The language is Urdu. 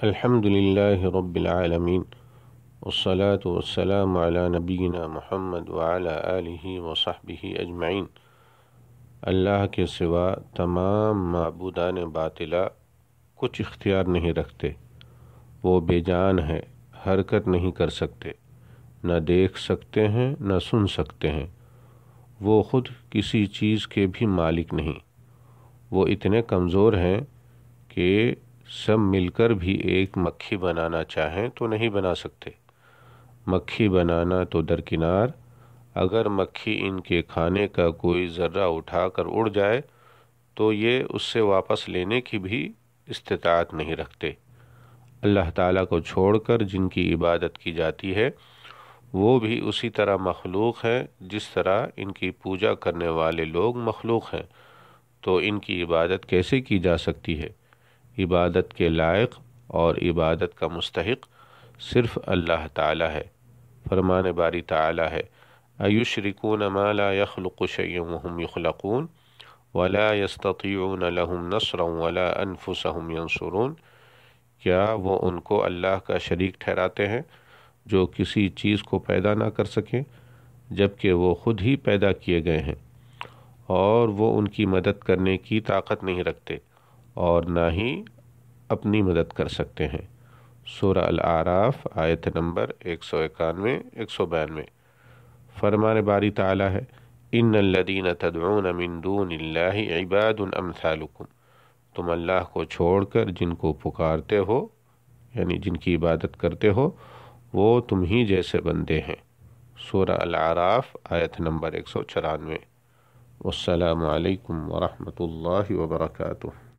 الحمد للہ رب العالمین والصلاة والسلام علی نبینا محمد وعلی آلہ وصحبہ اجمعین۔ اللہ کے سوا تمام معبودان باطلہ کچھ اختیار نہیں رکھتے، وہ بے جان ہے، حرکت نہیں کر سکتے، نہ دیکھ سکتے ہیں نہ سن سکتے ہیں، وہ خود کسی چیز کے بھی مالک نہیں، وہ اتنے کمزور ہیں کہ سب مل کر بھی ایک مکھی بنانا چاہیں تو نہیں بنا سکتے۔ مکھی بنانا تو درکنار، اگر مکھی ان کے کھانے کا کوئی ذرہ اٹھا کر اڑ جائے تو یہ اس سے واپس لینے کی بھی استطاعت نہیں رکھتے۔ اللہ تعالیٰ کو چھوڑ کر جن کی عبادت کی جاتی ہے وہ بھی اسی طرح مخلوق ہیں جس طرح ان کی پوجا کرنے والے لوگ مخلوق ہیں، تو ان کی عبادت کیسے کی جا سکتی ہے؟ عبادت کے لائق اور عبادت کا مستحق صرف اللہ تعالی ہے۔ فرمان باری تعالی ہے اَيُشْرِكُونَ مَا لَا يَخْلُقُ شَيْئًا وَهُمْ يُخْلَقُونَ وَلَا يَسْتَطِيعُونَ لَهُمْ نَصْرًا وَلَا أَنفُسَهُمْ يَنصُرُونَ۔ کیا وہ ان کو اللہ کا شریک ٹھہراتے ہیں جو کسی چیز کو پیدا نہ کر سکیں جبکہ وہ خود ہی پیدا کیے گئے ہیں، اور وہ ان کی مدد کرنے کی طاقت نہیں رکھتے اور نہ ہی اپنی مدد کر سکتے ہیں۔ سورہ الاعراف آیت نمبر 191 192۔ فرمان باری تعالی ہے ان الذین تدعون من دون اللہ عباد امثالکم۔ تم اللہ کو چھوڑ کر جن کو پکارتے ہو یعنی جن کی عبادت کرتے ہو وہ تم ہی جیسے بندے ہیں۔ سورہ الاعراف آیت نمبر 194۔ والسلام علیکم ورحمۃ اللہ وبرکاتہ۔